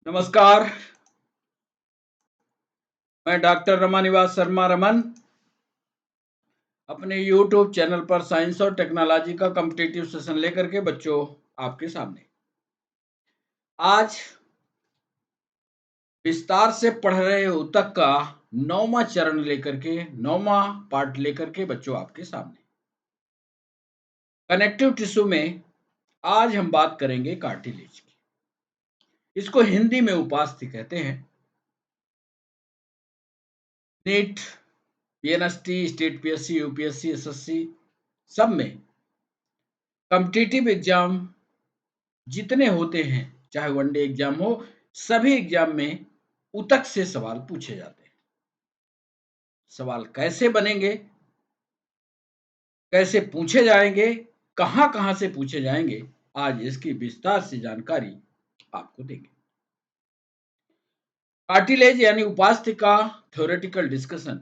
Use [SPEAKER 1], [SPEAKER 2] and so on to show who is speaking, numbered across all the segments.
[SPEAKER 1] नमस्कार। मैं डॉक्टर रमानिवास शर्मा रमन अपने यूट्यूब चैनल पर साइंस और टेक्नोलॉजी का कॉम्पिटिटिव सेशन लेकर के बच्चों आपके सामने आज विस्तार से पढ़ रहे उतक का 9वां चरण लेकर के 9वां पार्ट लेकर के बच्चों आपके सामने कनेक्टिव टिश्यू में आज हम बात करेंगे कार्टिलेज की। इसको हिंदी में उपास्थि कहते हैं। NEET, PNST, state PSC, UPSC, SSC सब में कॉम्पिटिटिव एग्जाम जितने होते हैं, चाहे वनडे एग्जाम हो, सभी एग्जाम में उतक से सवाल पूछे जाते हैं। सवाल कैसे बनेंगे, कैसे पूछे जाएंगे, कहां कहां से पूछे जाएंगे, आज इसकी विस्तार से जानकारी आपको देंगे। कार्टिलेज यानी उपास्थि का थ्योरेटिकल डिस्कशन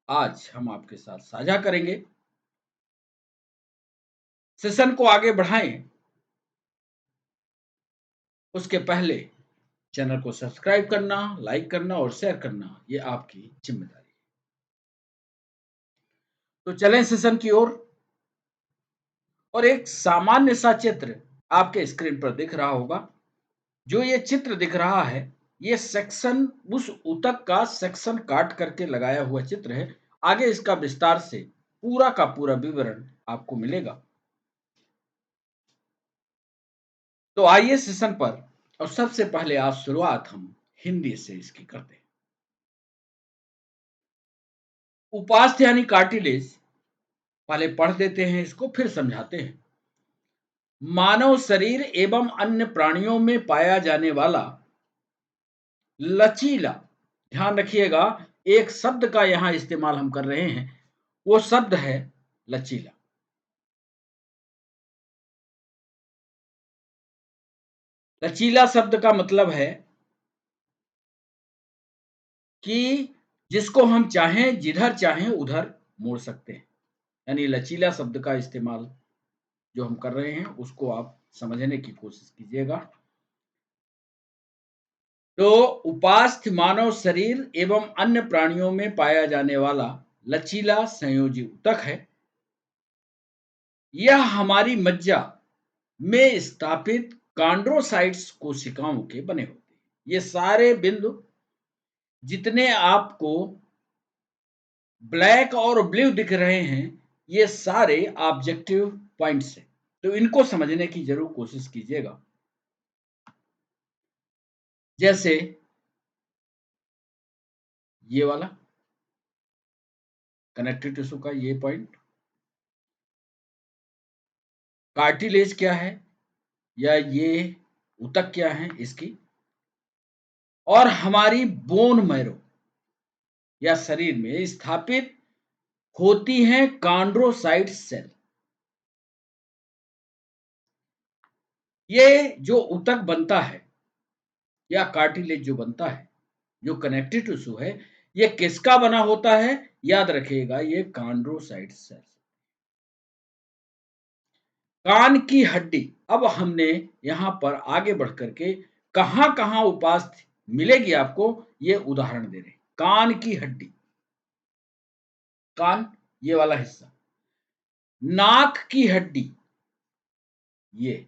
[SPEAKER 1] आज हम आपके साथ साझा करेंगे। सेशन को आगे बढ़ाएं उसके पहले चैनल को सब्सक्राइब करना, लाइक करना और शेयर करना ये आपकी जिम्मेदारी है। तो चलें सेशन की ओर। और एक सामान्य सा चित्र आपके स्क्रीन पर दिख रहा होगा। जो ये चित्र दिख रहा है, ये सेक्शन उस ऊतक का सेक्शन काट करके लगाया हुआ चित्र है। आगे इसका विस्तार से पूरा का पूरा विवरण आपको मिलेगा। तो आइए सेशन पर, और सबसे पहले आज शुरुआत हम हिंदी से इसकी करते हैं। उपास्थि यानी कार्टिलेज पहले पढ़ देते हैं, इसको फिर समझाते हैं। मानव शरीर एवं अन्य प्राणियों में पाया जाने वाला लचीला, ध्यान रखिएगा, एक शब्द का यहां इस्तेमाल हम कर रहे हैं, वो शब्द है लचीला। लचीला शब्द का मतलब है कि जिसको हम चाहें जिधर चाहें उधर मोड़ सकते हैं। यानी लचीला शब्द का इस्तेमाल जो हम कर रहे हैं उसको आप समझने की कोशिश कीजिएगा। तो उपास्थि मानव शरीर एवं अन्य प्राणियों में पाया जाने वाला लचीला संयोजी ऊतक है। यह हमारी मज्जा में स्थापित कॉन्ड्रोसाइट्स कोशिकाओं के बने होते हैं। ये सारे बिंदु जितने आपको ब्लैक और ब्लू दिख रहे हैं, ये सारे ऑब्जेक्टिव पॉइंट्स हैं। तो इनको समझने की जरूर कोशिश कीजिएगा। जैसे ये वाला कनेक्टिव टिश्यू का ये पॉइंट, कार्टिलेज क्या है या ये ऊतक क्या है इसकी, और हमारी बोन मैरो या शरीर में स्थापित होती हैं कॉन्ड्रोसाइट सेल। ये जो ऊतक बनता है या कार्टिलेज जो बनता है, जो कनेक्टिव टिश्यू है, ये किसका बना होता है? याद रखिएगा, ये कॉन्ड्रोसाइट सेल। कान की हड्डी, अब हमने यहां पर आगे बढ़ करके कहां कहां उपास्थि मिलेगी आपको, ये उदाहरण दे रहे हैं। कान की हड्डी, कान ये वाला हिस्सा, नाक की हड्डी ये,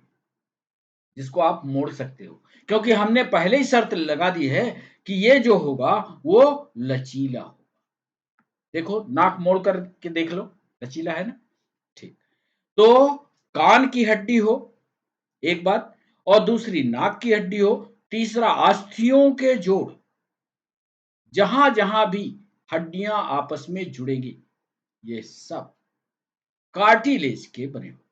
[SPEAKER 1] जिसको आप मोड़ सकते हो, क्योंकि हमने पहले ही शर्त लगा दी है कि ये जो होगा वो लचीला होगा। देखो नाक मोड़ करके देख लो, लचीला है ना। ठीक। तो कान की हड्डी हो एक बात, और दूसरी नाक की हड्डी हो, तीसरा अस्थियों के जोड़, जहां जहां भी हड्डियां आपस में जुड़ेगी, ये सब कार्टिलेज के बने होते हैं।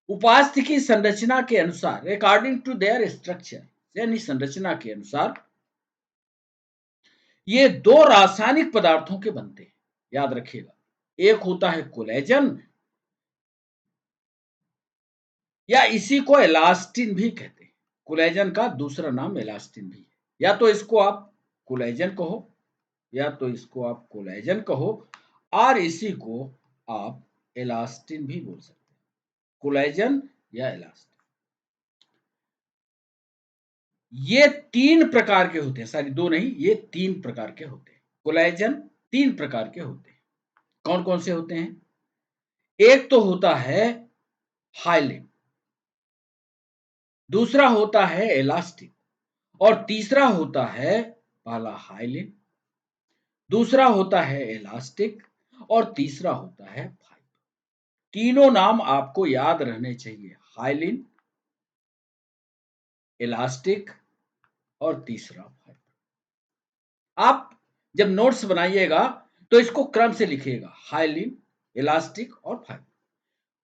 [SPEAKER 1] उपास्थि की संरचना के अनुसार, अकॉर्डिंग टू देयर स्ट्रक्चर, यानी संरचना के अनुसार, ये दो रासायनिक पदार्थों के बनते हैं। याद रखिएगा, एक होता है कोलेजन, या इसी को एलास्टिन भी कहते हैं। कोलेजन का दूसरा नाम एलास्टिन भी है। या तो इसको आप कोलेजन कहो, या तो इसको आप कोलेजन कहो, और इसी को आप एलास्टिन भी बोल सकते हैं। कोलेजन या एलास्टिन। ये 3 प्रकार के होते हैं, सॉरी 2 नहीं, ये 3 प्रकार के होते हैं। कोलेजन 3 प्रकार के होते हैं। कौन-कौन से होते हैं? एक तो होता है हाइलिन, दूसरा होता है इलास्टिक और तीसरा होता है, पहला हाइलिन, दूसरा होता है इलास्टिक और तीसरा होता है फाइबर। तीनों नाम आपको याद रहने चाहिए, हाइलिन, इलास्टिक और तीसरा फाइबर। आप जब नोट्स बनाइएगा तो इसको क्रम से लिखिएगा, हाइलिन, इलास्टिक और फाइबर।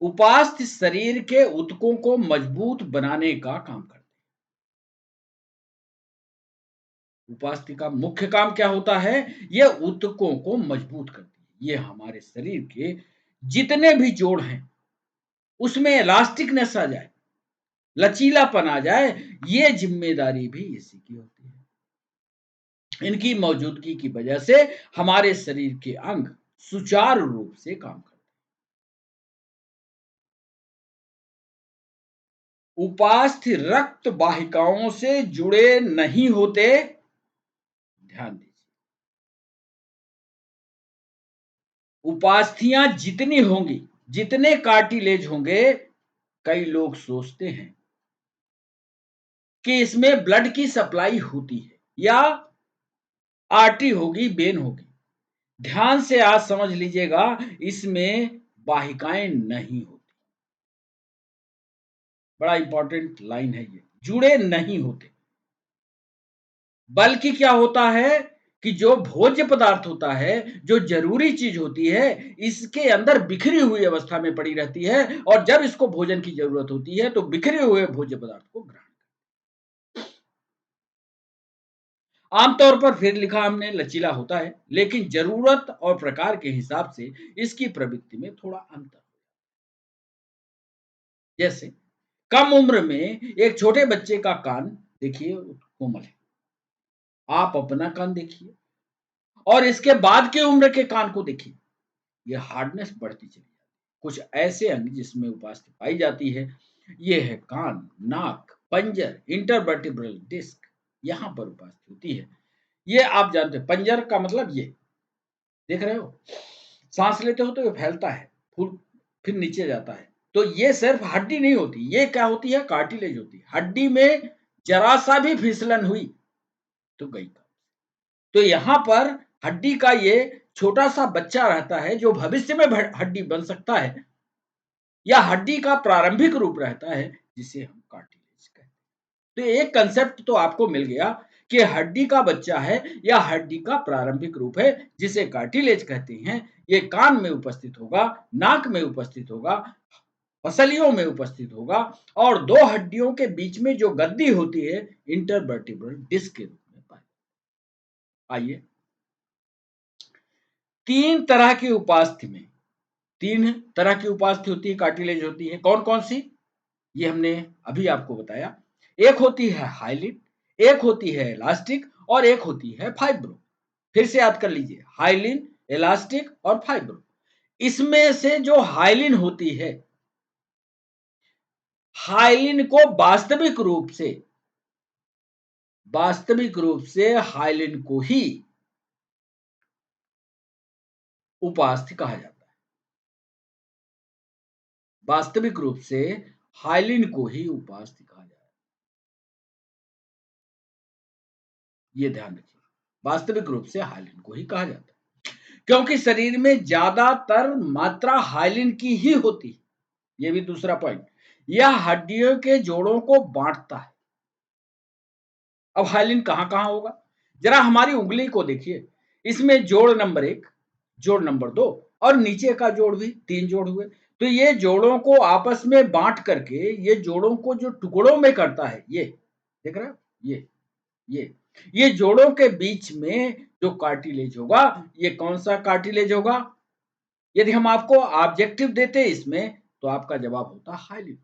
[SPEAKER 1] उपास्थि शरीर के ऊतकों को मजबूत बनाने का काम करते हैं। उपास्थि का मुख्य काम क्या होता है? ये ऊतकों को मजबूत करती है। ये हमारे शरीर के जितने भी जोड़ हैं उसमें इलास्टिकनेस आ जाए, लचीलापन आ जाए, ये जिम्मेदारी भी इसी की होती है। इनकी मौजूदगी की वजह से हमारे शरीर के अंग सुचारू रूप से काम करते हैं। उपास्थि रक्त वाहिकाओं से जुड़े नहीं होते, ध्यान दीजिए। उपास्थियां जितनी होंगी, जितने कार्टिलेज होंगे, कई लोग सोचते हैं कि इसमें ब्लड की सप्लाई होती है या आर्टरी होगी, वेन होगी। ध्यान से आज समझ लीजिएगा, इसमें वाहिकाएं नहीं होती। बड़ा इंपॉर्टेंट लाइन है ये, जुड़े नहीं होते। बल्कि क्या होता है कि जो भोज्य पदार्थ होता है, जो जरूरी चीज होती है, इसके अंदर बिखरी हुई अवस्था में पड़ी रहती है और जब इसको भोजन की जरूरत होती है तो बिखरे हुए भोज्य पदार्थ को ग्रहण। आमतौर पर फिर लिखा हमने लचीला होता है, लेकिन जरूरत और प्रकार के हिसाब से इसकी प्रवृत्ति में थोड़ा अंतर। जैसे कम उम्र में एक छोटे बच्चे का कान देखिए कोमल है, आप अपना कान देखिए और इसके बाद की उम्र के कान को देखिए, ये हार्डनेस बढ़ती चली जाती है। कुछ ऐसे अंग जिसमें उपास्थि पाई जाती है, ये है कान, नाक, पंजर, इंटरवर्टिब्रल डिस्क, यहाँ पर उपास्थि होती है। ये आप जानते हैं, पंजर का मतलब ये देख रहे हो, सांस लेते हो तो ये फैलता है, फूल फिर नीचे जाता है। तो ये सिर्फ हड्डी नहीं होती, ये क्या होती है? कार्टिलेज होती है। हड्डी में जरा सा भी फिसलन हुई तो गई। तो यहाँ पर हड्डी का ये छोटा सा बच्चा रहता है जो भविष्य में हड्डी बन सकता है, या हड्डी का प्रारंभिक रूप रहता है जिसे हम कार्टिलेज कहते हैं। तो एक कंसेप्ट तो आपको मिल गया कि हड्डी का बच्चा है या हड्डी का प्रारंभिक रूप है जिसे कार्टिलेज कहते हैं। ये कान में उपस्थित होगा, नाक में उपस्थित होगा, पसलियों में उपस्थित होगा और दो हड्डियों के बीच में जो गद्दी होती है, इंटरवर्टिब्रल डिस्क के रूप में पाई। आइए, तीन तरह की उपास्थि में, तीन तरह की उपास्थि होती है, कार्टिलेज होती है। कौन कौन सी? ये हमने अभी आपको बताया। एक होती है हाइलिन, एक होती है इलास्टिक और एक होती है फाइब्रो। फिर से याद कर लीजिए, हाइलिन, इलास्टिक और फाइब्रो। इसमें से जो हाइलिन होती है, हाइलिन को वास्तविक रूप से हाइलिन को ही उपास्थि कहा जाता है। वास्तविक रूप से हाइलिन को ही उपास्थि कहा जाता है। ये ध्यान रखिए, वास्तविक रूप से हाइलिन को ही कहा जाता है, क्योंकि शरीर में ज्यादातर मात्रा हाइलिन की ही होती है। ये भी दूसरा पॉइंट, यह हड्डियों के जोड़ों को बांटता है। अब हाइलिन कहां कहां होगा? जरा हमारी उंगली को देखिए, इसमें जोड़ नंबर 1, जोड़ नंबर 2 और नीचे का जोड़ भी, 3 जोड़ हुए। तो ये जोड़ों को आपस में बांट करके, ये जोड़ों को जो टुकड़ों में करता है, ये देख रहे हो, ये ये जोड़ों के बीच में जो कार्टिलेज होगा, ये कौन सा कार्टिलेज होगा? यदि हम आपको ऑब्जेक्टिव देते इसमें तो आपका जवाब होता हाइलिन।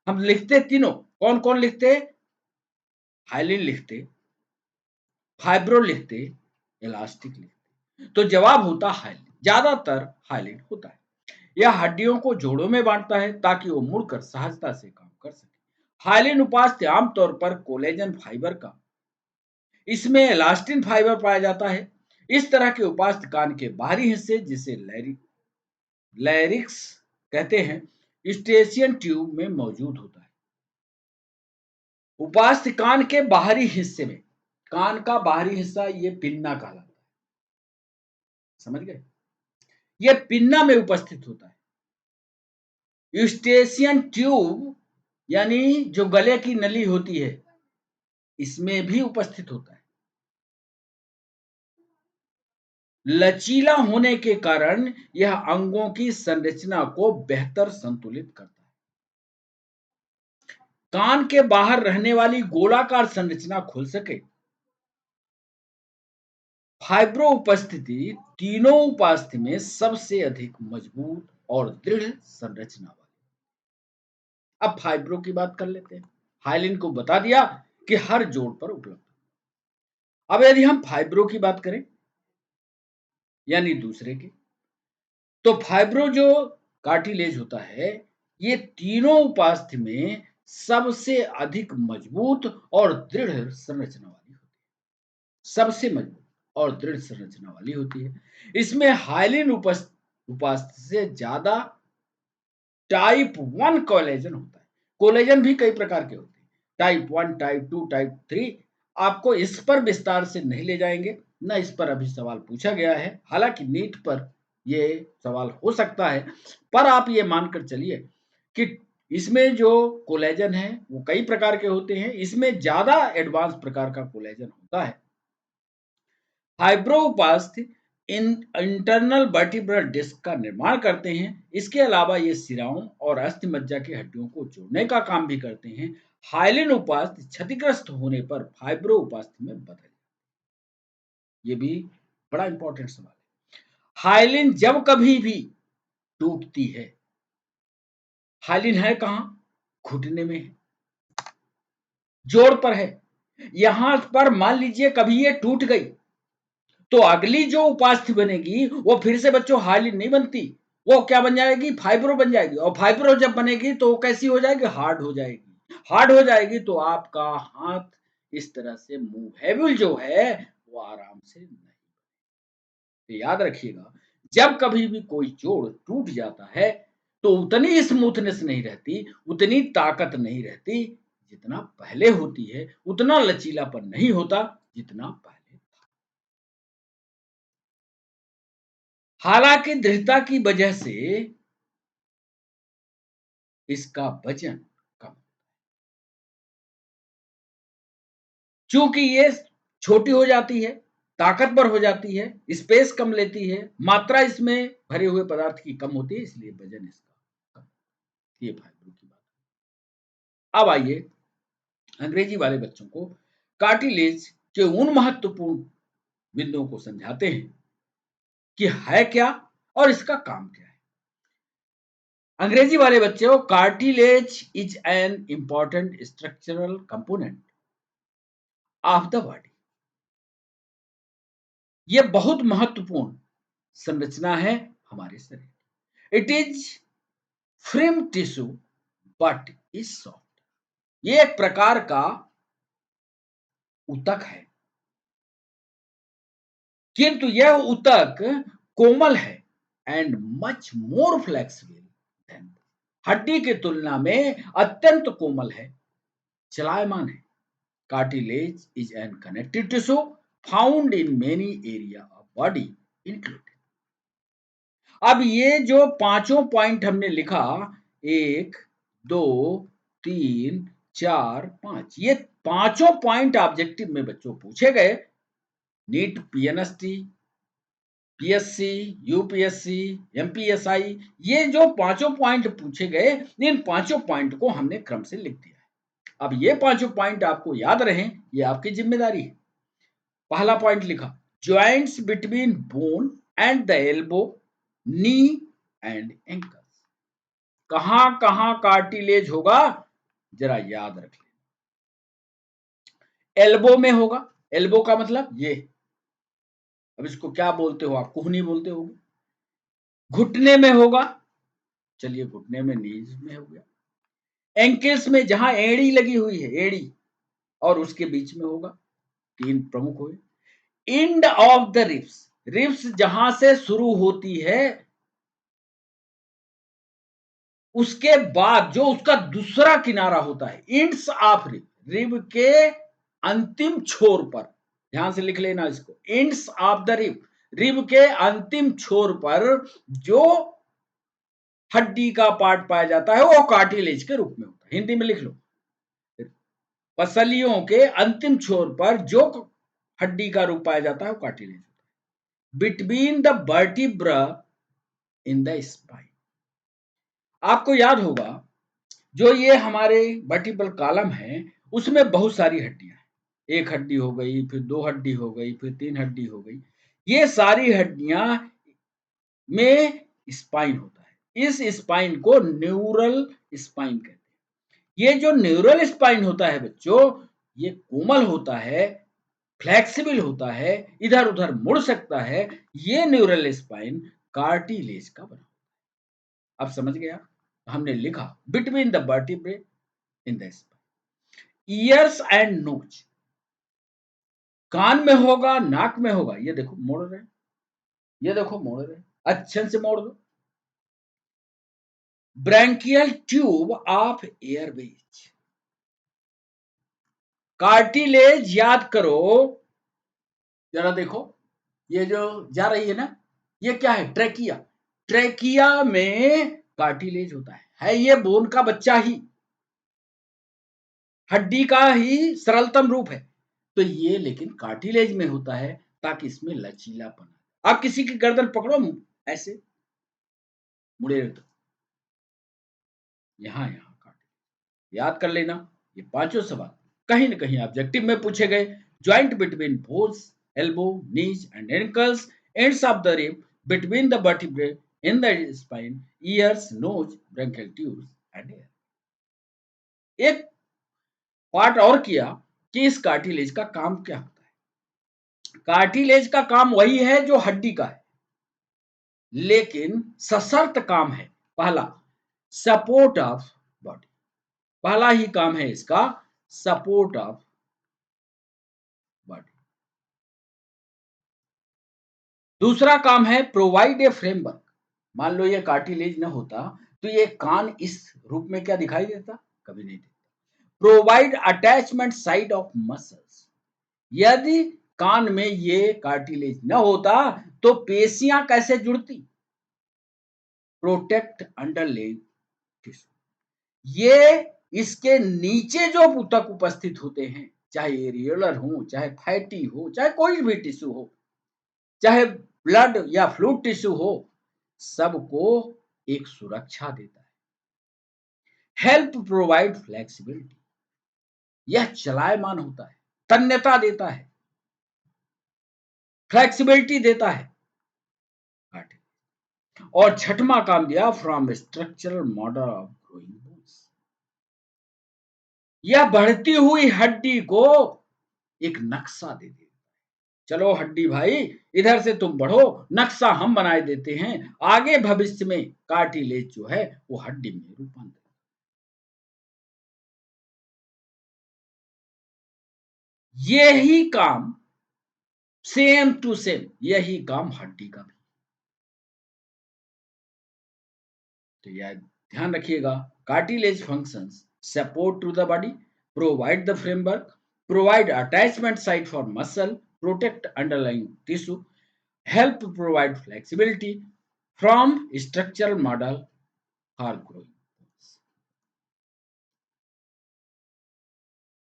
[SPEAKER 1] हम लिखते तीनों, कौन कौन लिखते? हाइलिन लिखते, फाइब्रो लिखते, इलास्टिक लिखते। तो जवाब होता हाइलिन, ज्यादातर हाइलिन होता है। यह हड्डियों को जोड़ों में बांटता है ताकि वो मुड़कर सहजता से काम कर सके। हाइलिन उपास्थि आमतौर पर कोलेजन फाइबर का, इसमें एलास्टिन फाइबर पाया जाता है। इस तरह के उपास्थि कान के बाहरी हिस्से, जिसे लैरिक्स कहते हैं, स्टेशियन ट्यूब में मौजूद होता है। उपास्थि कान के बाहरी हिस्से में, कान का बाहरी हिस्सा ये पिन्ना कहलाता है, समझ गए? ये पिन्ना में उपस्थित होता है। यूस्टेशियन ट्यूब यानी जो गले की नली होती है, इसमें भी उपस्थित होता है। लचीला होने के कारण यह अंगों की संरचना को बेहतर संतुलित करता है। कान के बाहर रहने वाली गोलाकार संरचना खुल सके। फाइब्रो उपस्थिति तीनों उपास्थि में सबसे अधिक मजबूत और दृढ़ संरचना वाली। अब फाइब्रो की बात कर लेते हैं। हाइलिन को बता दिया कि हर जोड़ पर उपलब्ध। अब यदि हम फाइब्रो की बात करें, यानी दूसरे की, तो फाइब्रो जो कार्टिलेज होता है, ये तीनों उपास्थि में सबसे अधिक मजबूत और दृढ़ संरचना वाली होती है। सबसे मजबूत और दृढ़ संरचना वाली होती है। इसमें हाइलिन उपास्थि से ज्यादा टाइप 1 कोलेजन होता है। कोलेजन भी कई प्रकार के होते हैं, टाइप 1, टाइप 2, टाइप 3। आपको इस पर विस्तार से नहीं ले जाएंगे, ना इस पर अभी सवाल पूछा गया है। हालांकि नीट पर ये सवाल हो सकता है, पर आप ये मानकर चलिए कि इसमें जो कोलेजन है वो कई प्रकार के होते हैं। इसमें ज्यादा एडवांस प्रकार का कोलेजन होता है। फाइब्रोब्लास्ट इंटरनल वर्टिब्रल डिस्क का निर्माण करते हैं। इसके अलावा ये सिराओं और अस्थिमज्जा की हड्डियों को जोड़ने का काम भी करते हैं। हाइलिन उपास्थि क्षतिग्रस्त होने पर फाइब्रो उपास्थि में बदल, ये भी बड़ा इंपॉर्टेंट सवाल है। हाइलिन जब कभी भी टूटती है, हाइलिन है कहां? घुटने में है, जोड़ पर है। यहां पर मान लीजिए कभी ये टूट गई, तो अगली जो उपास्थि बनेगी वो फिर से बच्चों हाइलिन नहीं बनती, वो क्या बन जाएगी? फाइब्रो बन जाएगी। और फाइब्रो जब बनेगी तो वो कैसी हो जाएगी? हार्ड हो जाएगी। हार्ड हो जाएगी तो आपका हाथ इस तरह से मूवेबल जो है वो आराम से नहीं। तो याद रखिएगा, जब कभी भी कोई जोड़ टूट जाता है तो उतनी स्मूथनेस नहीं रहती, उतनी ताकत नहीं रहती जितना पहले होती है, उतना लचीलापन नहीं होता जितना पहले। हालांकि दृढ़ता की वजह से इसका वजन कम, चूंकि ये छोटी हो जाती है, ताकतवर हो जाती है, स्पेस कम लेती है, मात्रा इसमें भरे हुए पदार्थ की कम होती है, इसलिए वजन इसका कम। ये फाइबर की बात। अब आइए अंग्रेजी वाले बच्चों को कार्टिलेज के उन महत्वपूर्ण बिंदुओं को समझाते हैं कि है क्या और इसका काम क्या है। अंग्रेजी वाले बच्चों, cartilage is an important structural component of the body. ये बहुत महत्वपूर्ण संरचना है हमारे शरीर। It is frame tissue but is soft. ये एक प्रकार का ऊतक है, किंतु यह ऊतक कोमल है and much more flexible than, हड्डी की तुलना में अत्यंत कोमल है, चलायमान है। Cartilage is an connective tissue found in many area of body including. अब ये जो पांचों पॉइंट हमने लिखा, 1, 2, 3, 4, 5, ये पांचों पॉइंट ऑब्जेक्टिव में बच्चों पूछे गए। NEET, PNST, PSC, UPSC, MPSI, ये जो पांचों पॉइंट पूछे गए, इन पांचों पॉइंट को हमने क्रम से लिख दिया है। अब ये पांचों पॉइंट आपको याद रहे, ये आपकी जिम्मेदारी है। पहला पॉइंट लिखा, joints between bone and the elbow, knee and ankle. कहां कहां कार्टिलेज होगा जरा याद रख लें। एल्बो में होगा, एल्बो का मतलब ये, अब इसको क्या बोलते हो आप? कुहनी बोलते हो। घुटने में होगा, चलिए घुटने में नीज में हो गया। एंकल्स में जहां एड़ी लगी हुई है, एड़ी और उसके बीच में होगा, 3 प्रमुख हुए। End of the ribs, ribs जहां से शुरू होती है उसके बाद जो उसका दूसरा किनारा होता है, इंड्स ऑफ रिब, रिब के अंतिम छोर पर, ध्यान से लिख लेना इसको, ends of the rib, rib के अंतिम छोर पर जो हड्डी का पार्ट पाया जाता है वो कार्टिलेज के रूप में होता है। हिंदी में लिख लो, पसलियों के अंतिम छोर पर जो हड्डी का रूप पाया जाता है वो कार्टिलेज होता है। Between the vertebra in the spine, आपको याद होगा जो ये हमारे वर्टिब्रल कॉलम है उसमें बहुत सारी हड्डियां हैं, एक हड्डी हो गई, फिर 2 हड्डी हो गई, फिर 3 हड्डी हो गई, ये सारी हड्डियां में स्पाइन होता है। इस स्पाइन को न्यूरल स्पाइन कहते हैं। ये जो न्यूरल स्पाइन होता है बच्चों, ये कोमल होता है, फ्लेक्सिबल होता है, इधर उधर मुड़ सकता है। ये न्यूरल स्पाइन कार्टिलेज का बना। अब समझ गया, हमने लिखा between the vertebrae in the spine. Years and नोच, कान में होगा, नाक में होगा, ये देखो मोड़ रहे, ये देखो मोड़ रहे, अच्छे से मोड़ दो। Branchial tube of Airways, cartilage याद करो, जरा देखो, ये जो जा रही है ना, ये क्या है, ट्रेकिया, ट्रेकिया में कार्टिलेज होता है ये बोन का बच्चा ही, हड्डी का ही सरलतम रूप है, तो ये लेकिन कार्टिलेज में होता है ताकि इसमें लचीलापन। आप किसी की गर्दन पकड़ो ऐसे मुड़े तो यहां यहां कार्टिलेज, याद कर लेना। ये पांचों सवाल कहीं ना कहीं ऑब्जेक्टिव में पूछे गए। Joint between bones, elbow, knees and ankles, ends of the rib, between the vertebrae in the spine, ears, nose, bronchial tubes and air. एक पार्ट और किया कि इस कार्टिलेज का काम क्या होता है। कार्टिलेज का काम वही है जो हड्डी का है, लेकिन सशर्त काम है। पहला, सपोर्ट ऑफ बॉडी, पहला ही काम है इसका सपोर्ट ऑफ बॉडी। दूसरा काम है प्रोवाइड ए फ्रेमवर्क। मान लो ये कार्टिलेज ना होता तो ये कान इस रूप में क्या दिखाई देता, कभी नहीं देता। Provide attachment side of muscles, यदि कान में ये कार्टिलेज न होता तो पेशियां कैसे जुड़ती। प्रोटेक्ट अंडरलेइंग टिश्यू, ये इसके नीचे जो ऊतक उपस्थित होते हैं, चाहे एरियोलर हो, चाहे फैटी हो, चाहे कोई भी टिश्यू हो, चाहे ब्लड या फ्लूइड टिश्यू हो, सबको एक सुरक्षा देता है। हेल्प प्रोवाइड फ्लेक्सिबिलिटी, यह चलायमान होता है, तन्यता देता है, फ्लेक्सिबिलिटी देता है। और छठवां काम दिया from structural model of growing bones, यह बढ़ती हुई हड्डी को एक नक्शा दे दे। चलो हड्डी भाई, इधर से तुम बढ़ो, नक्शा हम बनाए देते हैं, आगे भविष्य में कार्टिलेज जो है वो हड्डी में रूपांतरित। यही काम सेम टू सेम, यही काम हड्डी का भी। तो यह ध्यान रखिएगा, cartilage functions support to the body, provide the framework, provide attachment site for muscle, protect underlying tissue, help provide flexibility from structural model for growing.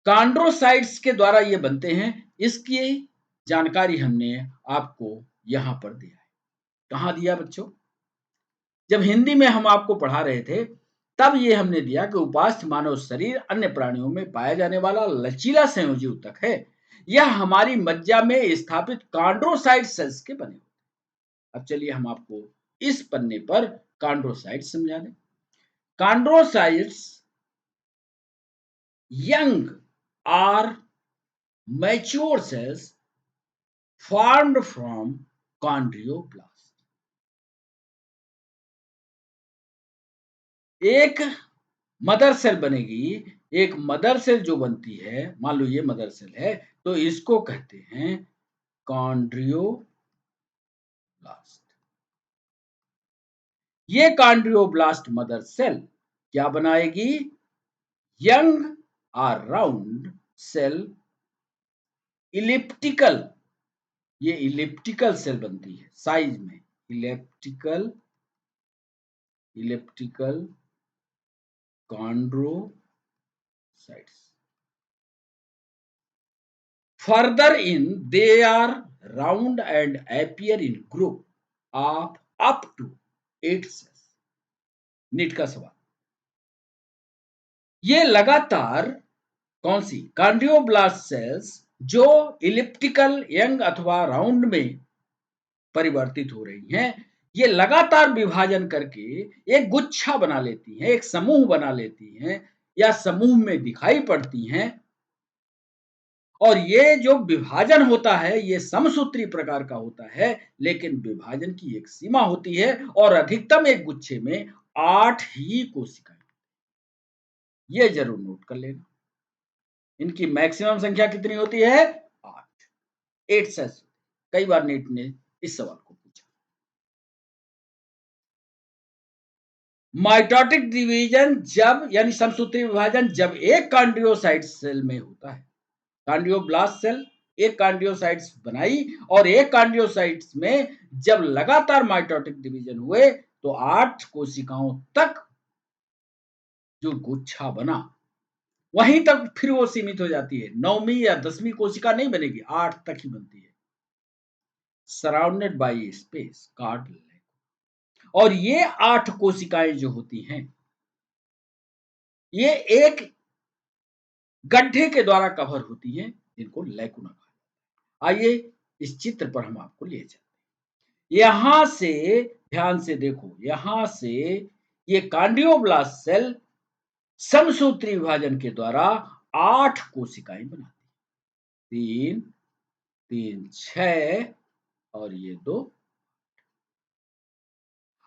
[SPEAKER 1] Chondrocytes के द्वारा ये बनते हैं, इसकी जानकारी हमने आपको यहां पर दिया है। कहां दिया बच्चों, जब हिंदी में हम आपको पढ़ा रहे थे तब ये हमने दिया कि उपास्थ्य मानव शरीर अन्य प्राणियों में पाया जाने वाला लचीला संयोजी ऊतक है, यह हमारी मज्जा में स्थापित कॉन्ड्रोसाइट सेल्स के बने। अब चलिए हम आपको इस पन्ने पर कॉन्ड्रोसाइट समझा दें। Chondrocytes young or mature cells formed from chondroblast, एक मदर सेल बनेगी। एक मदर सेल जो बनती है, मान लो ये मदर सेल है, तो इसको कहते हैं कॉन्ड्रियोब्लास्ट। ये कॉन्ड्रियोब्लास्ट मदर सेल क्या बनाएगी? यंग और राउंड सेल, इलिप्टिकल, ये इलिप्टिकल सेल बनती है साइज में, elliptical, elliptical chondrocytes. Further in, they are round and appear in group of up to 8 cells. NEET का सवाल। ये लगातार कौन सी कॉन्ड्रियोब्लास्ट सेल्स जो इलिप्टिकल, यंग अथवा राउंड में परिवर्तित हो रही हैं, ये लगातार विभाजन करके एक गुच्छा बना लेती हैं, एक समूह बना लेती हैं या समूह में दिखाई पड़ती हैं। और ये जो विभाजन होता है ये समसूत्री प्रकार का होता है, लेकिन विभाजन की एक सीमा होती है और अधिकतम एक गुच्छे में 8 ही कोशिकाएं। ये जरूर नोट कर लेना। इनकी मैक्सिमम संख्या कितनी होती है? 8, 8 सेल्स। कई बार नीट ने इस सवाल को पूछा। माइटोटिक डिवीजन जब, यानी समसूत्री विभाजन जब एक कॉन्ड्रियोसाइट सेल में होता है। कॉन्ड्रियोब्लास्ट सेल एक कॉन्ड्रियोसाइट्स बनाई और एक कॉन्ड्रियोसाइट्स में जब लगातार माइटोटिक डिवीजन हुए तो 8 कोशिकाओं तक जो गुच्छा बना, वहीं तक फिर वो सीमित हो जाती है। 9वीं या 10वीं कोशिका नहीं बनेगी, 8 तक ही बनती है। Surrounded by space card. और ये 8 कोशिकाएं जो होती हैं, ये एक गड्ढे के द्वारा कवर होती हैं, जिनको लैकुना कहा। आइए इस चित्र पर हम आपको ले चलते हैं। यहां से ध्यान से देखो, यहां से ये कॉन्ड्रियोब्लास्ट सेल समसूत्री विभाजन के द्वारा 8 कोशिकाएं बनाती है। 3, 3, 6 और ये 2,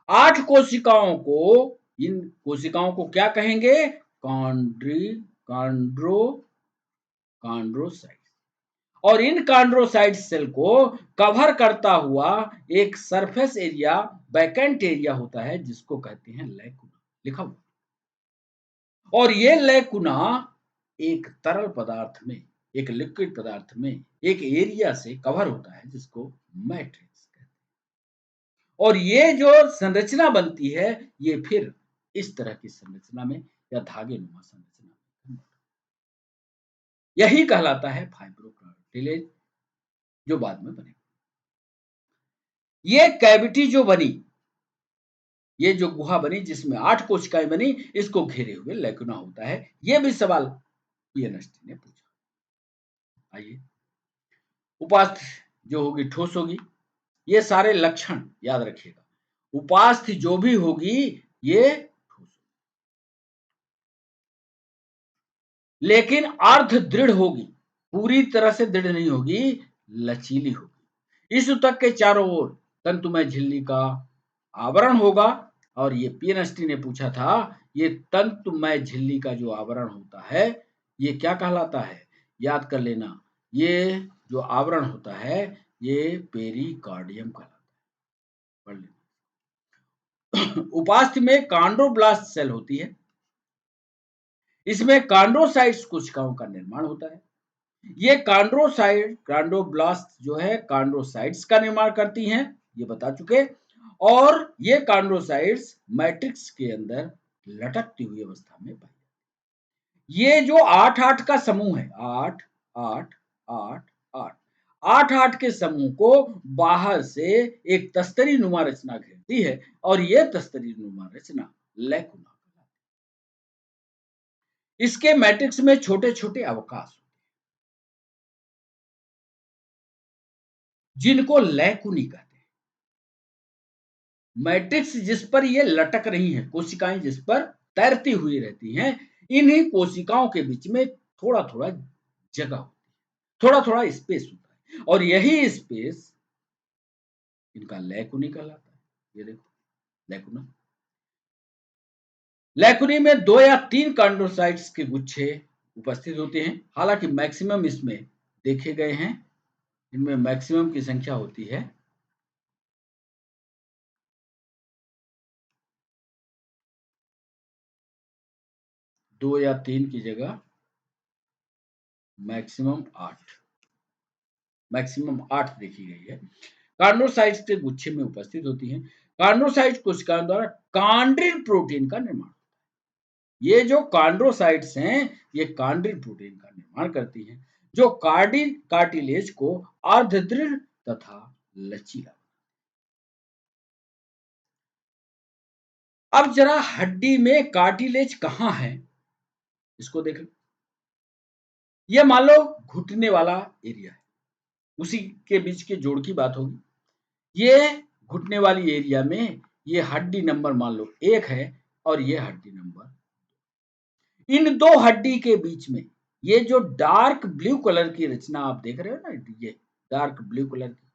[SPEAKER 1] 8 कोशिकाओं को, इन कोशिकाओं को क्या कहेंगे? Chondro chondrocyte. और इन कॉन्ड्रोसाइट सेल को कवर करता हुआ एक सरफेस एरिया, वैकेंट एरिया होता है, जिसको कहते हैं लैकुना, लिखा हुआ। और ये लैकुना एक तरल पदार्थ में, एक लिक्विड पदार्थ में एक एरिया से कवर होता है, जिसको मैट्रिक्स कहते हैं। और ये जो संरचना बनती है, ये फिर इस तरह की संरचना में या धागे नुमा संरचना में, यही कहलाता है फाइब्रोकार्टिलेज, जो बाद में बने। ये कैविटी जो बनी, ये जो गुहा बनी जिसमें 8 कोशिकाएं बनी, इसको घेरे हुए लैकुना होता है। ये भी सवाल पीएनएसटी ने पूछा। आइए, उपास्थ जो होगी ठोस होगी। ये सारे लक्षण याद रखिएगा। उपास्थ जो भी होगी ये ठोस, लेकिन अर्ध दृढ़ होगी, पूरी तरह से दृढ़ नहीं होगी, लचीली होगी। इस ऊतक के चारों ओर तंतुमय झिल्ली का आवरण होगा। और ये पीएनएसटी ने पूछा था, ये तंतुमय झिल्ली का जो आवरण होता है, ये क्या कहलाता है? याद कर लेना, ये जो आवरण होता है ये पेरिकार्डियम कहलाता है। पढ़ लेना। उपास्थि में कॉन्ड्रोब्लास्ट सेल होती है। इसमें कॉन्ड्रोसाइट्स कोशिकाओं का निर्माण होता है। ये कॉन्ड्रोब्लास्ट जो है कॉन्ड्रोसाइट्स का निर्माण करती हैं, ये बता चुके। और ये कॉन्ड्रोसाइट्स मैट्रिक्स के अंदर लटकती हुई अवस्था में पाई जाती है। ये जो 8-8 का समूह है, 8, 8, 8, 8, 8-8 के समूह को बाहर से एक तस्तरी नुमा रचना घेरती है और ये तस्तरी नुमा रचना लैकुना। इसके मैट्रिक्स में छोटे-छोटे अवकाश, जिनको लैकुनी कहते हैं। मैट्रिक्स जिस पर ये लटक रही हैं, कोशिकाएं जिस पर तैरती हुई रहती हैं, इन्हीं कोशिकाओं के बीच में थोड़ा-थोड़ा जगह होती है, थोड़ा-थोड़ा स्पेस होता है और यही स्पेस इनका लैकुनी कहलाता है। ये देखो लैकुना। लेकुनी में 2 या 3 कॉन्ड्रोसाइट्स के गुच्छे उपस्थित होते हैं। हालांकि मैक्सिमम इसमें देखे गए हैं, इनमें मैक्सिमम की संख्या होती है 2 या 3 की जगह मैक्सिमम 8 देखी गई है। कार्नोसाइट्स के गुच्छे में उपस्थित होती हैं। कार्नोसाइट्स कोशिकाओं द्वारा कॉन्ड्रिन प्रोटीन का निर्माण, ये जो कॉन्ड्रोसाइट्स हैं ये कॉन्ड्रिन प्रोटीन का निर्माण करती हैं, जो कार्टिलेज को अर्धदृढ़ तथा लचीला। अब जरा हड्डी में कार्टिलेज कहाँ है इसको देख लो। ये मान लो घुटने वाला एरिया है, उसी के बीच के जोड़ की बात होगी। ये घुटने वाली एरिया में ये हड्डी नंबर मान लो 1 है और ये हड्डी नंबर, इन दो हड्डी के बीच में ये जो डार्क ब्लू कलर की रचना आप देख रहे हो ना, ये डार्क ब्लू कलर की,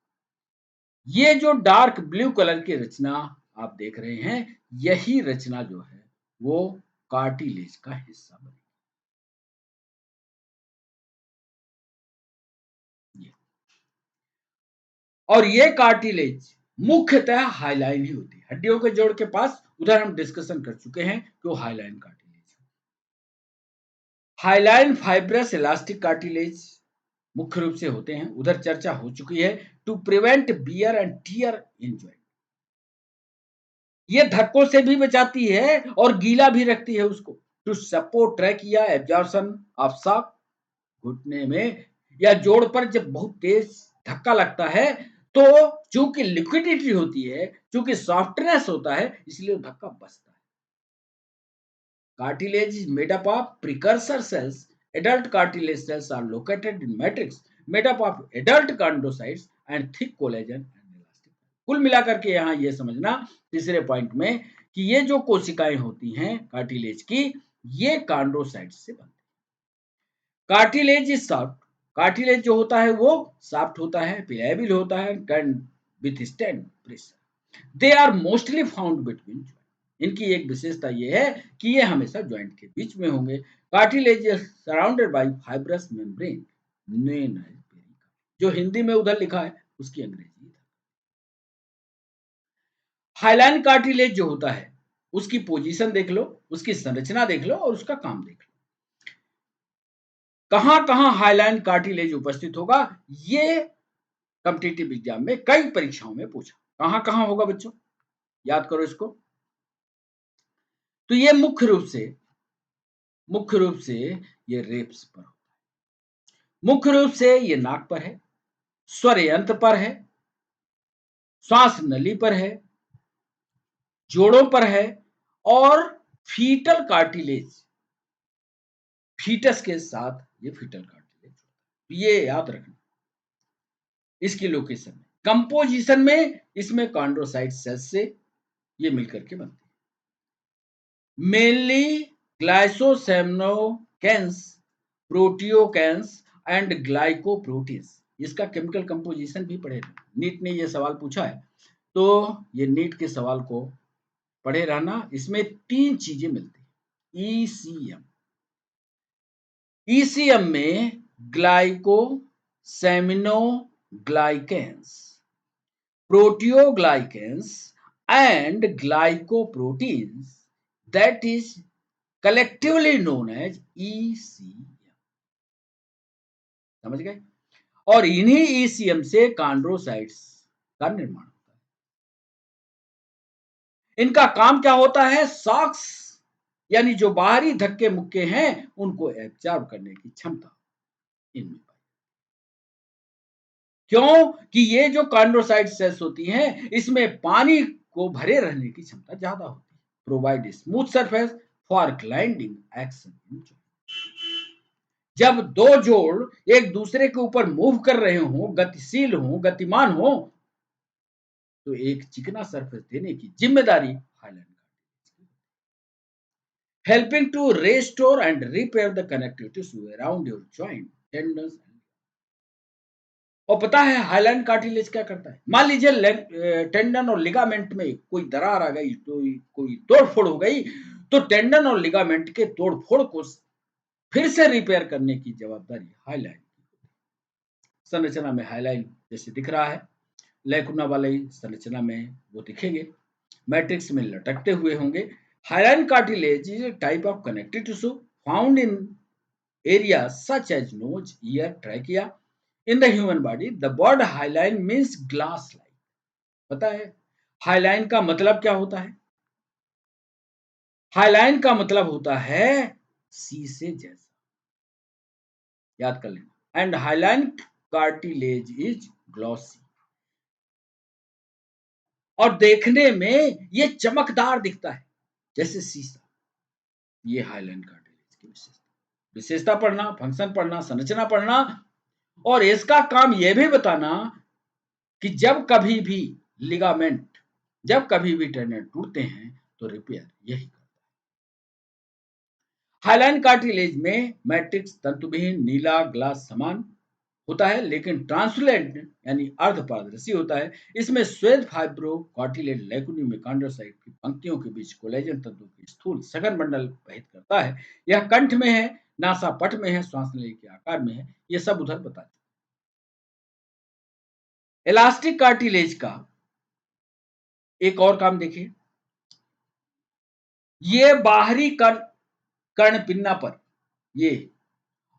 [SPEAKER 1] ये जो डार्क ब्लू कलर की रचना आप देख रहे हैं, यही रचना जो है वो कार्टिलेज का हिस्सा बनेगी। और ये कार्टिलेज मुख्यतः हाइलाइन ही होती है, हड्डियों के जोड़ के पास। उधर हम डिस्कशन कर चुके हैं कि वो hyaline cartilage, hyaline fibrous elastic cartilage मुख्य रूप से होते हैं, उधर चर्चा हो चुकी है। To prevent wear and tear in joint, ये धक्कों से भी बचाती है और गीला भी रखती है उसको। To support trachea absorption of shock, घुटने में या जोड़ पर जब बहुत तेज धक्का लगता है तो चूंकि लिक्विडिटी होती है, चूंकि सॉफ्टनेस होता है, इसलिए धक्का बचता है। Cartilage is made up of precursor cells. Adult cartilage cells are located in matrix made up of adult chondrocytes and thick collagen and elastin. कुल मिलाकर के यहाँ ये समझना तीसरे पॉइंट में कि ये जो कोशिकाएं होती हैं कार्टिलेज की, ये कॉन्ड्रोसाइट्स से बनती है। कार्टिलेज इज सॉफ्ट, कार्टिलेज जो होता है वो सॉफ्ट होता है, pliable होता है, can withstand pressure. They are mostly found between, इनकी एक विशेषता ये है कि ये हमेशा ज्वाइंट के बीच में होंगे। Cartilage surrounded by fibrous membrane known as perica, जो हिंदी में उधर लिखा है उसकी अंग्रेजी है। हाइलाइन कार्टिलेज जो होता है उसकी पोजीशन देख लो, उसकी संरचना देख लो और उसका काम देख लो। कहां कहां हाइलाइन कार्टिलेज उपस्थित होगा, ये कॉम्पिटिटिव एग्जाम में कई परीक्षाओं में पूछा। कहां कहां होगा बच्चों, याद करो इसको। तो ये मुख्य रूप से ये रेप्स पर, मुख्य रूप से ये नाक पर है, स्वर यंत्र पर है, श्वास नली पर है, जोड़ों पर है, और फीटल कार्टिलेज, फीटस के साथ ये फीटल कार्टिलेज, ये याद रखना इसकी लोकेशन में। कंपोजिशन में इसमें कॉन्ड्रोसाइट सेल्स से ये मिलकर के बनती है। मेनली ग्लाइसोसेमिनोकेन्स, प्रोटियोकेन्स एंड ग्लाइकोप्रोटीन्स, इसका केमिकल कंपोजिशन भी पढ़े। नीट ने ये सवाल पूछा है, तो ये नीट के सवाल को पढ़े रहना। इसमें 3 चीजें मिलती हैं। ईसीएम, ईसीएम में glycosaminoglycans, proteoglycans and glycoproteins, that is collectively known as ECM. समझ गए? और इन्हीं ईसीएम से कॉन्ड्रोसाइट्स का निर्माण होता है। इनका काम क्या होता है, सॉक्स यानी जो बाहरी धक्के मुक्के हैं उनको एब्जॉर्ब करने की क्षमता इनमें पाई। क्यों कि ये जो कॉन्ड्रोसाइट सेल्स होती हैं इसमें पानी को भरे रहने की क्षमता ज्यादा होती है। Provide smooth surface for gliding action. जब दो जोड़ एक दूसरे के ऊपर मूव कर रहे हो, गतिशील हो, गतिमान हो, तो एक चिकना सरफेस देने की जिम्मेदारी हाइलाइन कार्टिलेज की, helping to restore and repair the connectivity around your joint tendons. और पता है हाइलाइन कार्टिलेज क्या करता है, मान लीजिए टेंडन और लिगामेंट में कोई दरार आ गई, तो कोई तोड़फोड़ हो गई, तो टेंडन और लिगामेंट के तोड़-फोड़ को फिर से रिपेयर करने की जवाबदारी हाइलाइन की। संरचना में हाइलाइन जैसे दिख रहा है, लैकुना वाली संरचना में वो दिखेंगे, मैट्रिक्स में लटकते हुए होंगे। Hyaline cartilage is a type of connective tissue found in areas such as nose, ear, trachea in the human body. The word hyaline means glass like. पता है हाइलाइन का मतलब क्या होता है? हाइलाइन का मतलब होता है शीशे जैसा, याद कर लेना। And hyaline cartilage is glossy, और देखने में ये चमकदार दिखता है जैसे शीशा। ये हाइलाइन कार्टिलेज की विशेषता पढ़ना, फंक्शन पढ़ना, संरचना पढ़ना, और इसका काम यह भी बताना कि जब कभी भी लिगामेंट, जब कभी भी टेंडन टूटते हैं तो रिपेयर यही करता है। हाइलाइन कार्टिलेज में मैट्रिक्स तंतुविहीन नीला ग्लास समान होता है, लेकिन ट्रांसलुसेंट यानी अर्ध पारदर्शी होता है। इसमें श्वेत फाइब्रो कार्टिलेज लैकुनी में कॉन्ड्रोसाइट की पंक्तियों के बीच कोलेजन तंतु की स्थूल सघन बंडल वहित करता है। यह कंठ में है, नासापट में है, श्वास नली के आकार में है। ये सब उधर बता चुके। इलास्टिक कार्टिलेज का एक और काम देखिए, ये बाहरी कर्णपिन्ना पर ये,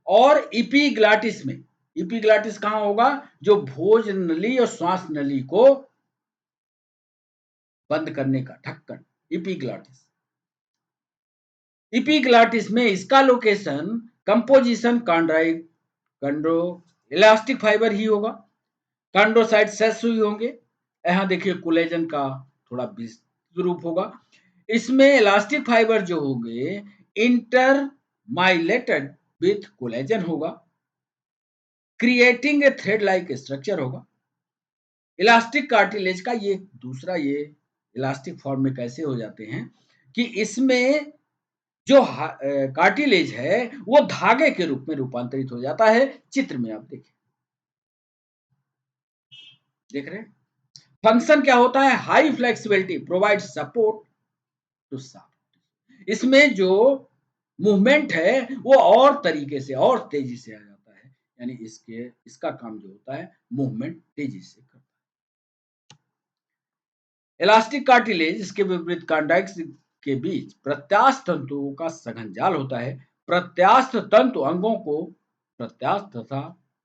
[SPEAKER 1] और इपीग्लाटिस में, इपीग्लाटिस कहां होगा? जो भोजन नली और श्वास नली को बंद करने का ढक्कन, इपीग्लाटिस। इपीग्लाटिस में इसका लोकेशन कंपोजिशन कंड्रो इलास्टिक फाइबर ही होगा, कॉन्ड्रोसाइट सेल्स ही होंगे। यहां देखिए कोलेजन का थोड़ा विस्तृत रूप होगा। इसमें इलास्टिक फाइबर जो होंगे इंटरमाइलेटेड विथ कोलेजन होगा, creating a thread like structure होगा। इलास्टिक कार्टिलेज का ये दूसरा, ये इलास्टिक फॉर्म में कैसे हो जाते हैं कि इसमें जो कार्टिलेज है वो धागे के रूप में रूपांतरित हो जाता है। चित्र में आप देखें, देख रहे हैं। फंक्शन क्या होता है? High flexibility provide support to soft. इसमें जो मूवमेंट है वो और तरीके से और तेजी से आ जाता है, यानी इसका काम जो होता है मूवमेंट तेजी से करता है। इलास्टिक कार्टिलेज इसके विपरीत कॉन्डक्स के बीच प्रत्यास्थ तंतुओं का सघन जाल होता है। प्रत्यास्थ तंतु अंगों को प्रत्यास्थ तथा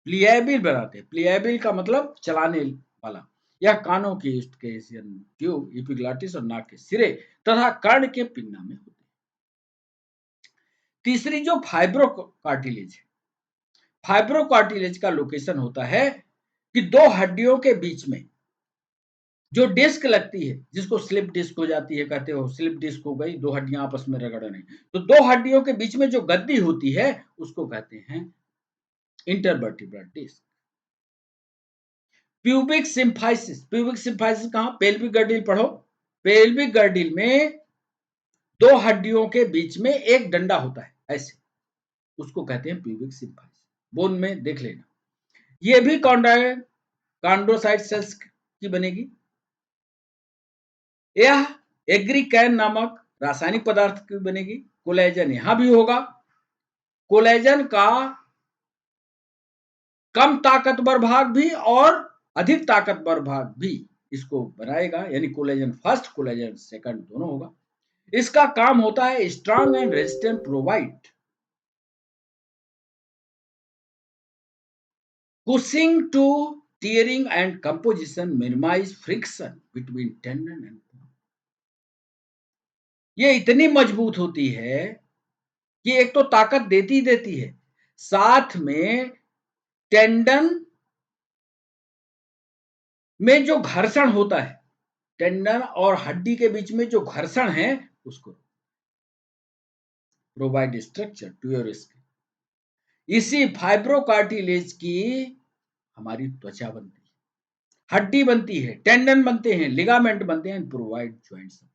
[SPEAKER 1] प्लिएबल बनाते हैं। प्लिएबल का मतलब चलाने वाला। यह कानों की ईस्टकेशियन ट्यूब, इपिग्लाटिस और नाक के सिरे तथा कर्ण के पिन्ना में होते हैं। तीसरी जो फाइब्रो कार्टिलेज है, फाइब्रो कार्टिलेज का लोकेशन होता है कि दो हड्डियों के बीच में जो डिस्क लगती है, जिसको स्लिप डिस्क हो जाती है, कहते हो स्लिप डिस्क हो गई, दो हड्डियां आपस में रगड़ने, तो दो हड्डियों के बीच में जो गद्दी होती है उसको कहते हैं intervertebral disc. Pubic symphysis, pubic symphysis कहां? पेल्विक गर्डिल पढ़ो। पेल्विक गर्डिल में दो हड्डियों के बीच में एक डंडा होता है ऐसे, उसको कहते हैं प्यूबिक सिम्फाइसिस। बोन में देख लेना। ये भी कॉन्ड्रोसाइट सेल्स की बनेगी। यह एग्रीकैन नामक रासायनिक पदार्थ की बनेगी। कोलेजन यहां भी होगा। कोलेजन का कम ताकतवर भाग भी और अधिक ताकतवर भाग भी इसको बनाएगा, यानी कोलेजन फर्स्ट, कोलेजन सेकंड दोनों होगा। इसका काम होता है strong and resistant provide cushioning to tearing and composition, minimise friction between tendon and bone. ये इतनी मजबूत होती है कि एक तो ताकत देती देती है, साथ में टेंडन में जो घर्षण होता है, टेंडन और हड्डी के बीच में जो घर्षण है उसको provide structure to your skin. इसी फाइब्रोकार्टिलेज की हमारी त्वचा बनती है, हड्डी बनती है, टेंडन बनते हैं, लिगामेंट बनते हैं, प्रोवाइड जॉइंट सपोर्ट।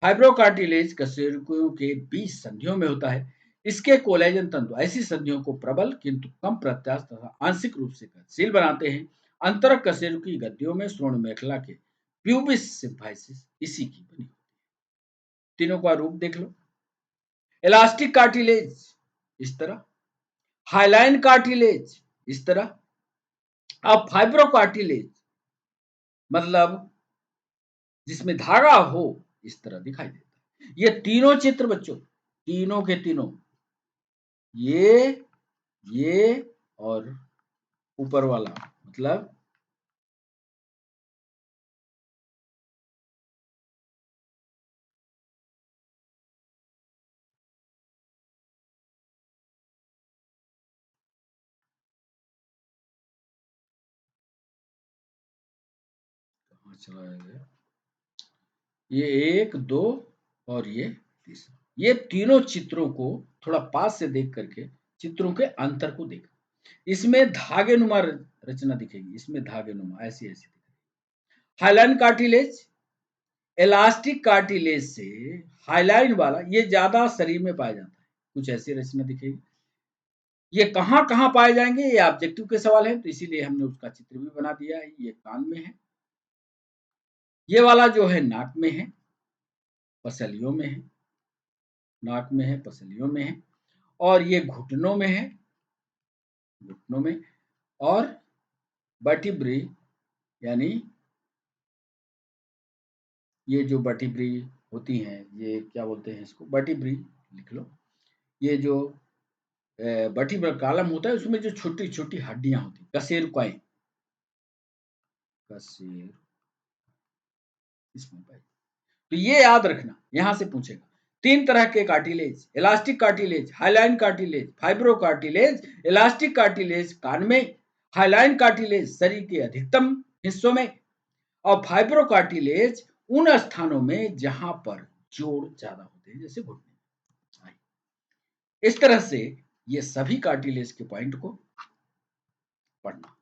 [SPEAKER 1] फाइब्रोकार्टिलेज कशेरुकियों के बीच संधियों में होता है। इसके कोलेजन तंतु ऐसी संधियों को प्रबल किंतु कम प्रत्यास्थ तथा आंशिक रूप से गतिशील बनाते हैं। अंतरक कशेरुकी गद्दियों में श्रोण मेखला के प्यूबिस सिम्फाइसिस इसी की बनी। तीनों का रूप देख लो। इलास्टिक कार्टिलेज इस तरह, हाइलाइन कार्टिलेज इस तरह, अब फाइब्रो कार्टिलेज मतलब जिसमें धागा हो इस तरह दिखाई देता है। ये तीनों चित्र बच्चों, तीनों के तीनों, ये और ऊपर वाला मतलब कहाँ चला गया, ये 1 2 और ये तीसरा, ये तीनों चित्रों को थोड़ा पास से देख करके चित्रों के अंतर को देखा। इसमें धागेनुमा रचना दिखेगी, इसमें धागेनुमा ऐसी ऐसी दिखेगी। हाइलाइन कार्टिलेज, इलास्टिक कार्टिलेज से हाइलाइन वाला ये ज्यादा शरीर में पाया जाता है, कुछ ऐसी रचना दिखेगी। ये कहाँ कहाँ पाए जाएंगे, ये ऑब्जेक्टिव के सवाल है, तो इसीलिए हमने उसका चित्र भी बना दिया है। ये कान में है, ये वाला जो है नाक में है, पसलियों में है, नाक में है, पसलियों में है, और ये घुटनों में है, घुटनों में, और वर्टिब्री यानी ये जो वर्टिब्री होती हैं, ये क्या बोलते हैं इसको, वर्टिब्री लिख लो। ये जो वर्टिब्रल कॉलम होता है उसमें जो छोटी छोटी हड्डियां होती हैं, कशेरुकाएं, कशेर इसमें पाई। तो ये याद रखना, यहां से पूछेगा। 3 तरह के cartilage, elastic cartilage, hyaline cartilage, fibrocartilage. Elastic cartilage कान में, हाइलाइन कार्टिलेज शरीर के अधिकतम हिस्सों में, और फाइब्रो कार्टिलेज उन स्थानों में जहां पर जोड़ ज्यादा होते हैं, जैसे घुटने। इस तरह से ये सभी कार्टिलेज के पॉइंट को पढ़ना।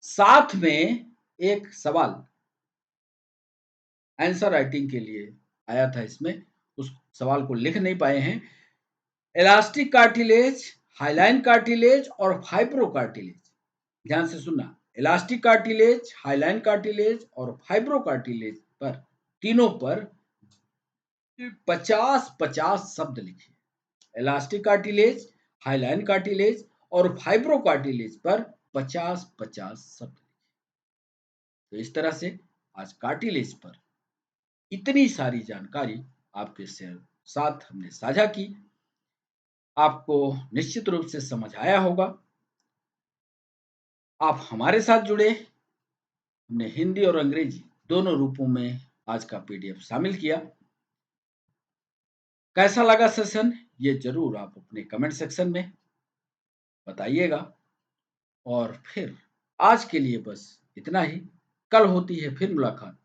[SPEAKER 1] साथ में एक सवाल आंसर राइटिंग के लिए आया था, इसमें उस सवाल को लिख नहीं पाए हैं। इलास्टिक कार्टिलेज, हाइलाइन कार्टिलेज और फाइब्रो कार्टिलेज, ध्यान से सुनना, इलास्टिक कार्टिलेज, हाइलाइन कार्टिलेज और फाइब्रो कार्टिलेज पर, तीनों पर 50-50 शब्द लिखिए। इलास्टिक कार्टिलेज, हाइलाइन कार्टिलेज और फाइब्रो कार्टिलेज पर 50-50 शब्द लिखिए। तो इस तरह से आज कार्टिलेज पर इतनी सारी जानकारी आपके साथ हमने साझा की, आपको निश्चित रूप से समझ आया होगा। आप हमारे साथ जुड़े, हमने हिंदी और अंग्रेजी दोनों रूपों में आज का पीडीएफ शामिल किया। कैसा लगा सेशन, ये जरूर आप अपने कमेंट सेक्शन में बताइएगा। और फिर आज के लिए बस इतना ही, कल होती है फिर मुलाकात।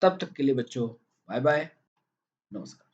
[SPEAKER 1] तब तक के लिए बच्चों बाय बाय, नमस्कार।